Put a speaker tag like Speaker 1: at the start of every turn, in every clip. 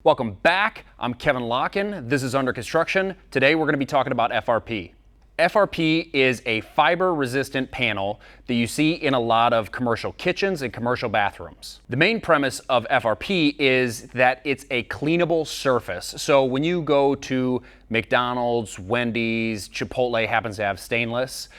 Speaker 1: Welcome back. I'm Kevin Locken. This is Under Construction. Today we're going to be talking about FRP. FRP is a fiber-resistant panel that you see in a lot of commercial kitchens and commercial bathrooms. The main premise of FRP is that it's a cleanable surface. So when you go to McDonald's, Wendy's, Chipotle happens to have stainless,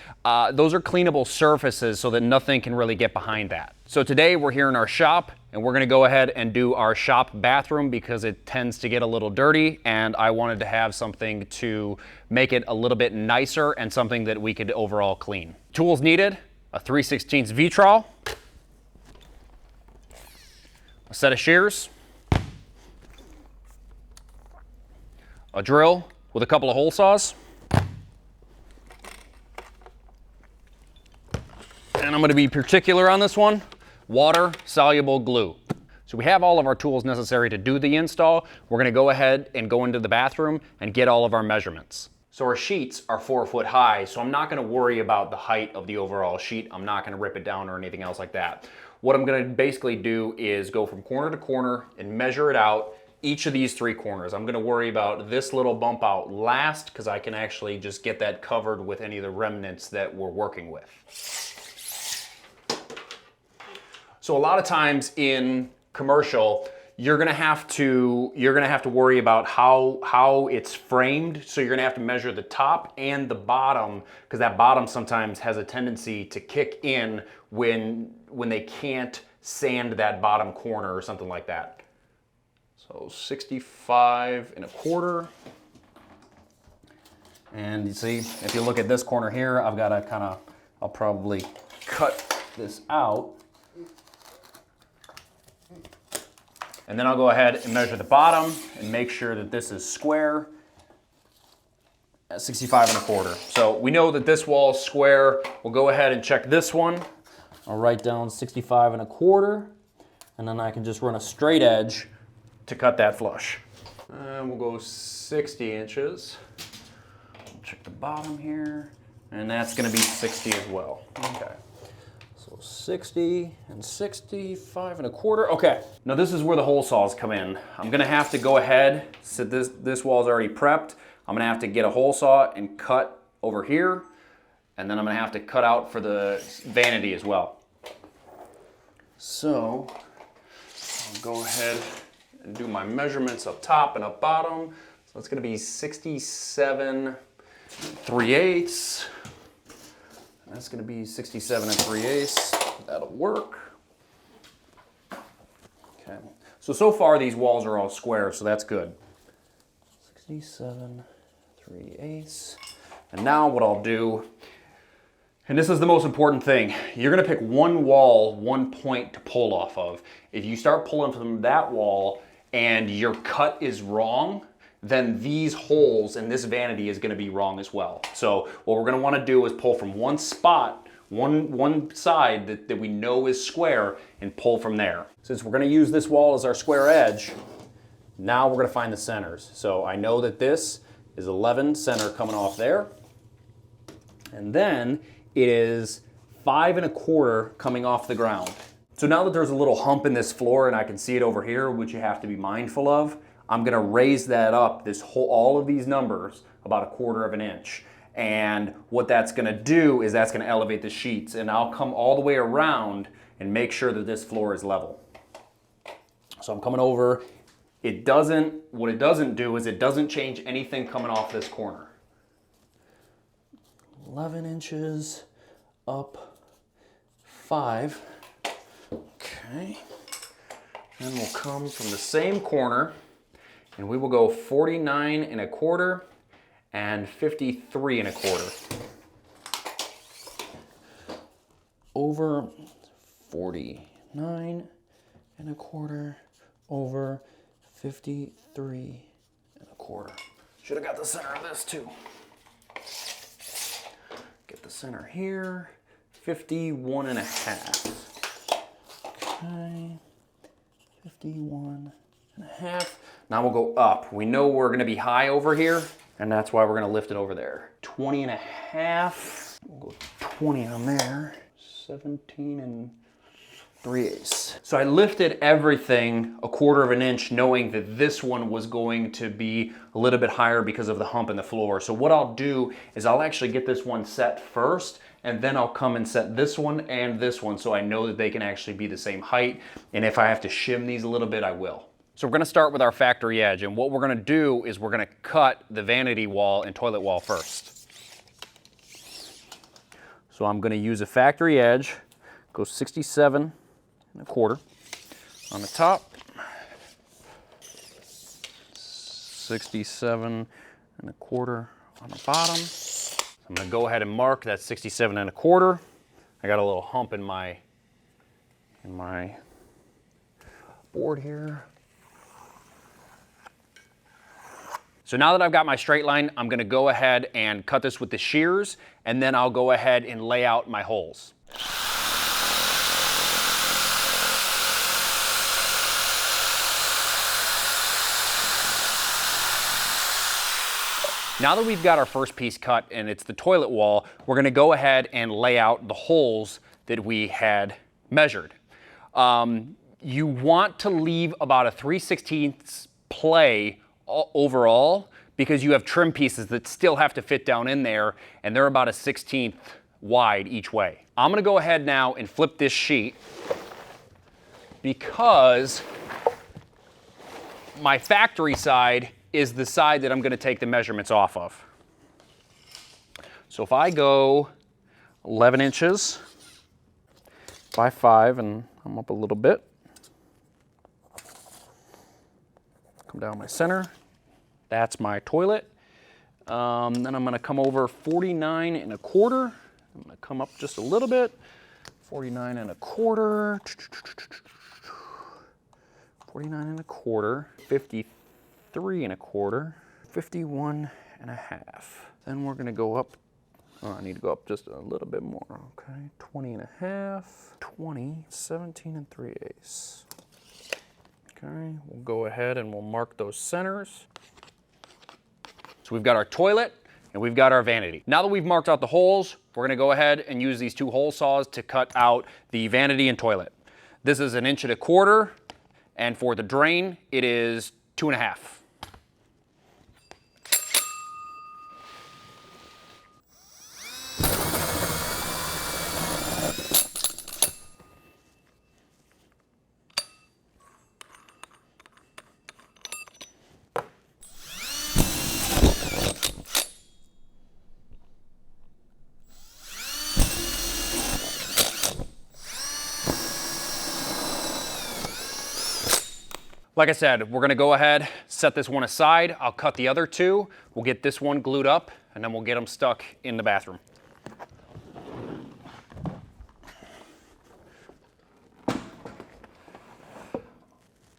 Speaker 1: those are cleanable surfaces so that nothing can really get behind that. So today we're here in our shop and we're going to go ahead and do our shop bathroom because it tends to get a little dirty, and I wanted to have something to make it a little bit nicer and something that we could overall clean. Tools needed: a 3/16 V-trowel, a set of shears, a drill with a couple of hole saws, and I'm going to be particular on this one: water soluble glue. So we have all of our tools necessary to do the install. We're going to go ahead and go into the bathroom and get all of our measurements. So our sheets are 4 foot high, so I'm not going to worry about the height of the overall sheet. I'm not going to rip it down or anything else like that. What I'm going to basically do is go from corner to corner and measure it out, each of these 3 corners. I'm going to worry about this little bump out last because I can actually just get that covered with any of the remnants that we're working with. So a lot of times in commercial, you're gonna have to worry about how it's framed. So you're gonna have to measure the top and the bottom, because that bottom sometimes has a tendency to kick in when they can't sand that bottom corner or something like that. So 65 1/4. And you see, if you look at this corner here, I've got to I'll probably cut this out. And then I'll go ahead and measure the bottom and make sure that this is square at 65 1/4. So we know that this wall is square. We'll go ahead and check this one. I'll write down 65 1/4, and then I can just run a straight edge to cut that flush. And we'll go 60 inches. We'll check the bottom here, and that's gonna be 60 as well. Okay. 60 and 65 1/4. Okay, now this is where the hole saws come in. I'm gonna have to go ahead, so this wall's already prepped. I'm gonna have to get a hole saw and cut over here, and then I'm gonna have to cut out for the vanity as well. So I'll go ahead and do my measurements up top and up bottom. So it's gonna be 67 3/8. That's going to be 67 3/8. That'll work. Okay. So far these walls are all square, so that's good. 67 3/8. And now what I'll do, and this is the most important thing, you're going to pick one wall, one point to pull off of. If you start pulling from that wall and your cut is wrong, then these holes in this vanity is going to be wrong as well. So what we're going to want to do is pull from one spot, one side that we know is square, and pull from there. Since we're going to use this wall as our square edge, now we're going to find the centers. So I know that this is 11 center coming off there, and then it is 5 1/4 coming off the ground. So now that there's a little hump in this floor and I can see it over here, which you have to be mindful of, I'm gonna raise that up, all of these numbers, about 1/4 inch. And what that's gonna do is that's gonna elevate the sheets, and I'll come all the way around and make sure that this floor is level. So I'm coming over. What it doesn't do is it doesn't change anything coming off this corner. 11 inches up 5. Okay. Then we'll come from the same corner, and we will go 49 1/4 and 53 1/4. Over 49 1/4 over 53 1/4. Should have got the center of this too. Get the center here, 51 1/2. Okay, 51 1/2. Now we'll go up. We know we're gonna be high over here, and that's why we're gonna lift it over there. 20 1/2. We'll go 20 on there. 17 3/8. So I lifted everything 1/4 of an inch knowing that this one was going to be a little bit higher because of the hump in the floor. So what I'll do is I'll actually get this one set first, and then I'll come and set this one and this one so I know that they can actually be the same height. And if I have to shim these a little bit, I will. So we're gonna start with our factory edge, and what we're gonna do is we're gonna cut the vanity wall and toilet wall first. So I'm gonna use a factory edge, go 67 1/4 on the top, 67 1/4 on the bottom. I'm gonna go ahead and mark that 67 1/4. I got a little hump in my board here. So now that I've got my straight line, I'm gonna go ahead and cut this with the shears, and then I'll go ahead and lay out my holes. Now that we've got our first piece cut and it's the toilet wall, we're gonna go ahead and lay out the holes that we had measured. You want to leave about a 3/16 play overall because you have trim pieces that still have to fit down in there, and they're about a 1/16 wide each way. I'm gonna go ahead now and flip this sheet because my factory side is the side that I'm gonna take the measurements off of. So if I go 11 inches by 5, and I'm up a little bit, come down my center, that's my toilet. Then I'm gonna come over 49 1/4. I'm gonna come up just a little bit, 49 1/4, 49 1/4, 53 1/4, 51 1/2. Then we're gonna go up, oh, I need to go up just a little bit more, okay. 20 1/2, 20, 17 3/8. Okay, we'll go ahead and we'll mark those centers. So we've got our toilet and we've got our vanity. Now that we've marked out the holes, we're gonna go ahead and use these 2 hole saws to cut out the vanity and toilet. This is 1 1/4 inch, and for the drain, it is 2 1/2. Like I said, we're gonna go ahead, set this one aside. I'll cut the other 2. We'll get this one glued up, and then we'll get them stuck in the bathroom.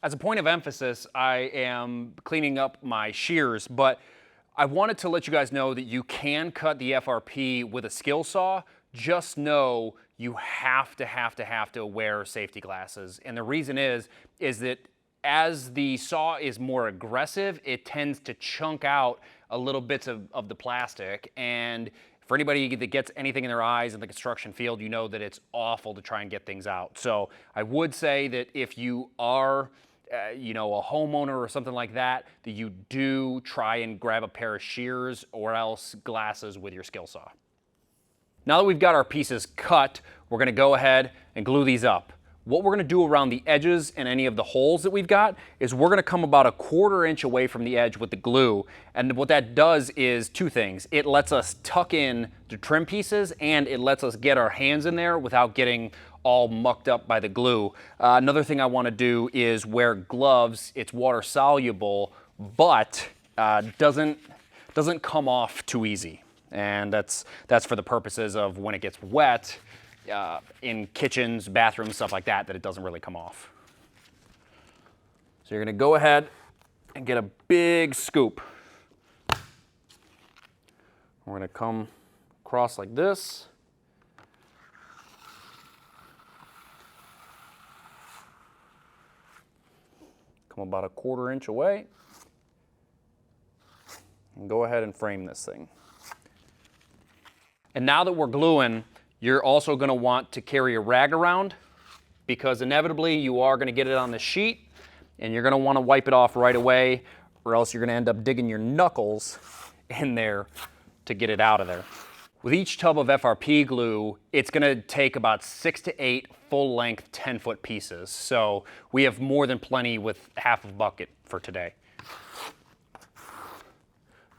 Speaker 1: As a point of emphasis, I am cleaning up my shears, but I wanted to let you guys know that you can cut the FRP with a skill saw. Just know you have to wear safety glasses. And the reason is that as the saw is more aggressive, it tends to chunk out a little bits of the plastic. And for anybody that gets anything in their eyes in the construction field, you know that it's awful to try and get things out. So I would say that if you are you know, a homeowner or something like that, that you do try and grab a pair of shears or else glasses with your skill saw. Now that we've got our pieces cut, we're gonna go ahead and glue these up. What we're gonna do around the edges and any of the holes that we've got is we're gonna come about a 1/4 inch away from the edge with the glue. And what that does is 2 things. It lets us tuck in the trim pieces, and it lets us get our hands in there without getting all mucked up by the glue. Another thing I wanna do is wear gloves. It's water soluble, but doesn't come off too easy. And that's for the purposes of when it gets wet, in kitchens, bathrooms, stuff like that, that it doesn't really come off. So you're gonna go ahead and get a big scoop. We're gonna come across like this. Come about a 1/4 inch away. And go ahead and frame this thing. And now that we're gluing, you're also gonna want to carry a rag around because inevitably you are going to get it on the sheet and you're going to want to wipe it off right away, or else you're going to end up digging your knuckles in there to get it out of there. With each tub of FRP glue, it's going to take about 6 to 8 full-length 10-foot pieces. So we have more than plenty with half a bucket for today.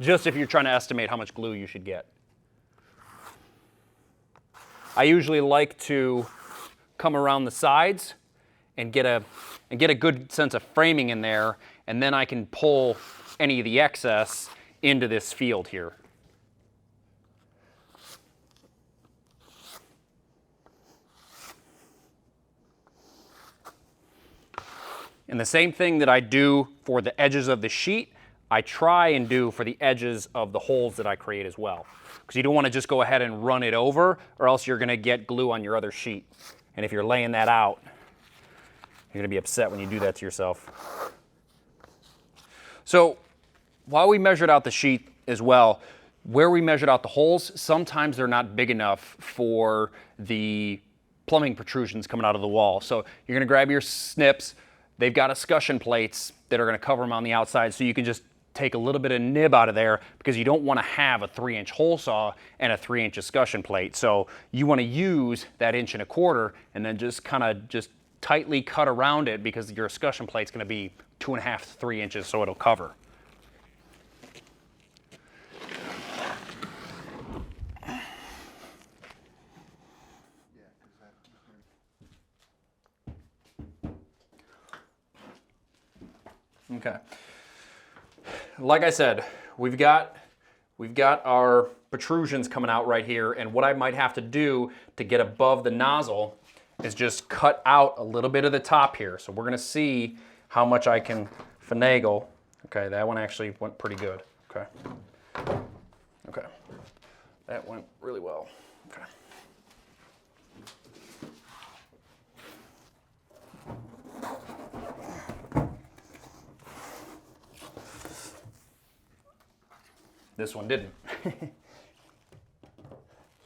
Speaker 1: Just if you're trying to estimate how much glue you should get. I usually like to come around the sides and get a good sense of framing in there, and then I can pull any of the excess into this field here. And the same thing that I do for the edges of the sheet, I try and do for the edges of the holes that I create as well. Because you don't want to just go ahead and run it over, or else you're going to get glue on your other sheet. And if you're laying that out, you're going to be upset when you do that to yourself. So while we measured out the sheet as well, where we measured out the holes, sometimes they're not big enough for the plumbing protrusions coming out of the wall. So you're going to grab your snips. They've got escutcheon plates that are going to cover them on the outside, so you can just take a little bit of nib out of there, because you don't want to have a 3-inch hole saw and a 3-inch escutcheon plate. So you want to use that 1 1/4 and then just kind of just tightly cut around it, because your escutcheon plate's going to be 2.5 to 3 inches, so it'll cover. Okay. Like I said, we've got our protrusions coming out right here, and what I might have to do to get above the nozzle is just cut out a little bit of the top here. So we're going to see how much I can finagle. Okay, that one actually went pretty good. Okay. Okay. That went really well. Okay. This one didn't. So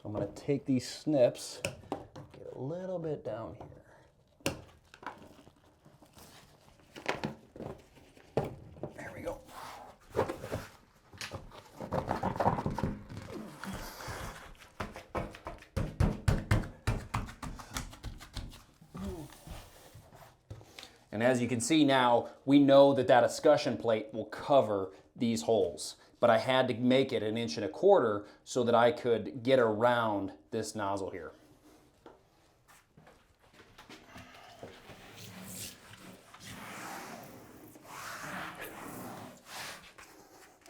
Speaker 1: I'm going to take these snips, get a little bit down here. There we go. And as you can see now, we know that that escutcheon plate will cover these holes. But I had to make it 1 1/4 inches so that I could get around this nozzle here.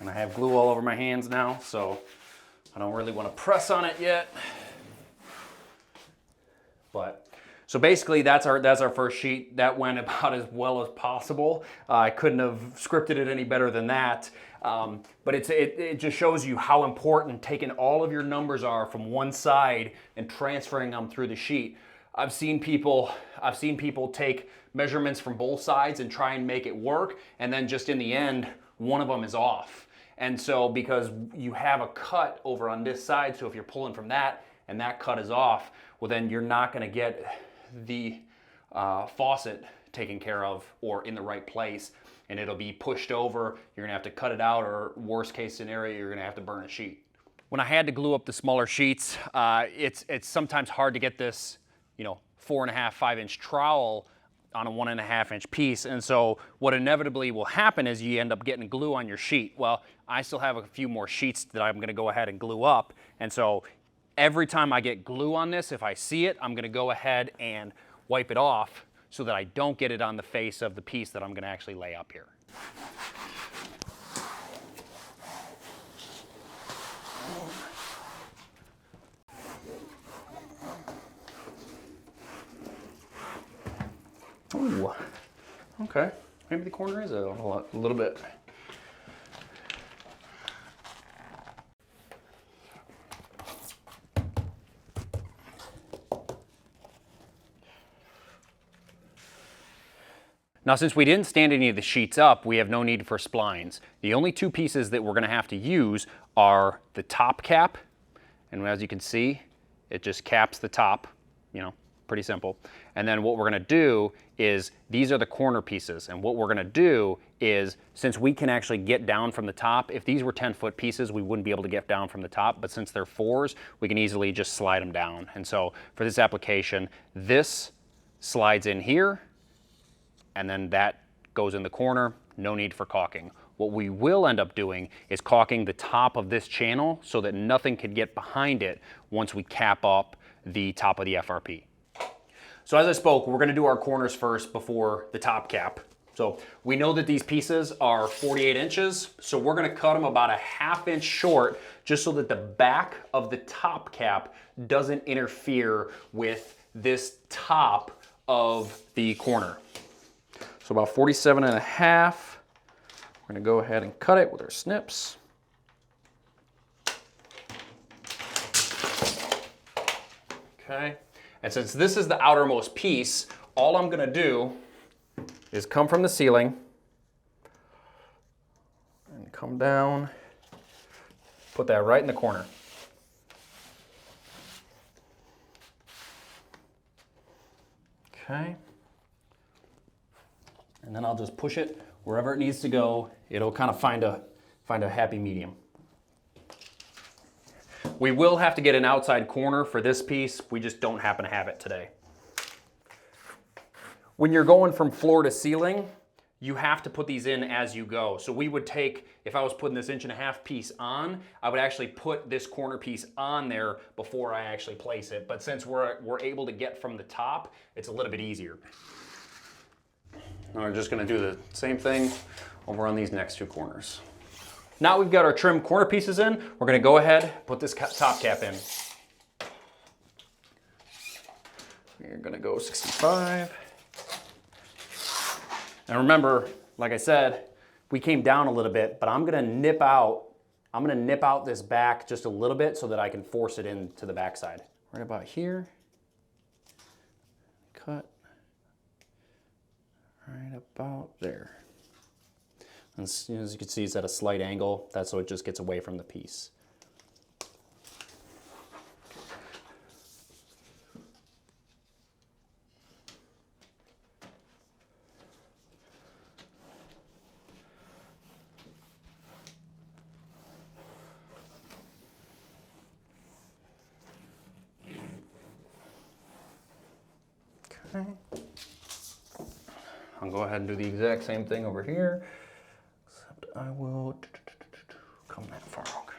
Speaker 1: And I have glue all over my hands now, so I don't really want to press on it yet. But so basically that's our first sheet. That went about as well as possible. I couldn't have scripted it any better than that. But it just shows you how important taking all of your numbers are from one side and transferring them through the sheet. I've seen people take measurements from both sides and try and make it work, and then just in the end, one of them is off. And so because you have a cut over on this side, so if you're pulling from that and that cut is off, well then you're not going to get the faucet taken care of or in the right place, and it'll be pushed over. You're gonna have to cut it out, or worst case scenario, you're gonna have to burn a sheet. When I had to glue up the smaller sheets, it's sometimes hard to get this, 4.5, 5-inch trowel on a 1.5-inch piece. And so what inevitably will happen is you end up getting glue on your sheet. Well, I still have a few more sheets that I'm gonna go ahead and glue up. And so every time I get glue on this, if I see it, I'm gonna go ahead and wipe it off so that I don't get it on the face of the piece that I'm gonna actually lay up here. Ooh, okay. Maybe the corner is a little bit. Now, since we didn't stand any of the sheets up, we have no need for splines. The only two pieces that we're gonna have to use are the top cap, and as you can see, it just caps the top, pretty simple. And then what we're gonna do is, these are the corner pieces. And what we're gonna do is, since we can actually get down from the top, if these were 10-foot pieces, we wouldn't be able to get down from the top, but since they're 4s, we can easily just slide them down. And so for this application, this slides in here, and then that goes in the corner, no need for caulking. What we will end up doing is caulking the top of this channel so that nothing could get behind it once we cap up the top of the FRP. So as I spoke, we're gonna do our corners first before the top cap. So we know that these pieces are 48 inches, so we're gonna cut them about a 1/2 inch short just so that the back of the top cap doesn't interfere with this top of the corner. So about 47.5. We're gonna go ahead and cut it with our snips. Okay, and since this is the outermost piece, all I'm gonna do is come from the ceiling and come down, put that right in the corner. Okay, and then I'll just push it wherever it needs to go. It'll kind of find a happy medium. We will have to get an outside corner for this piece. We just don't happen to have it today. When you're going from floor to ceiling, you have to put these in as you go. So we would take, if I was putting this 1.5 inch piece on, I would actually put this corner piece on there before I actually place it. But since we're able to get from the top, it's a little bit easier. Now we're just gonna do the same thing over on these next 2 corners. Now we've got our trim corner pieces in, we're gonna go ahead, put this top cap in. We're gonna go 65. And remember, like I said, we came down a little bit, but I'm gonna nip out this back just a little bit so that I can force it into the backside. Right about here. Cut. Right about there. And as you can see, it's at a slight angle. That's so it just gets away from the piece. Okay. I'll go ahead and do the exact same thing over here, except I will come that far. Okay.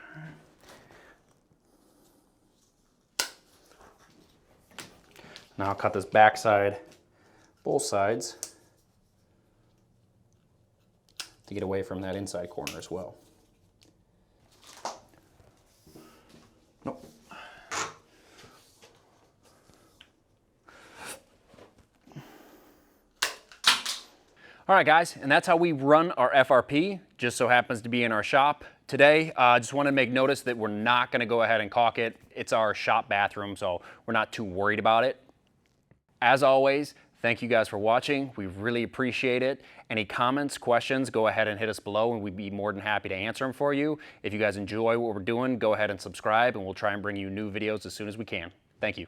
Speaker 1: Now I'll cut this back side, both sides, to get away from that inside corner as well. Nope. All right, guys, and that's how we run our FRP. Just so happens to be in our shop today. I just want to make notice that we're not going to go ahead and caulk it. It's our shop bathroom, so we're not too worried about it. As always, thank you guys for watching. We really appreciate it. Any comments, questions, go ahead and hit us below, and we'd be more than happy to answer them for you. If you guys enjoy what we're doing, go ahead and subscribe, and we'll try and bring you new videos as soon as we can. Thank you.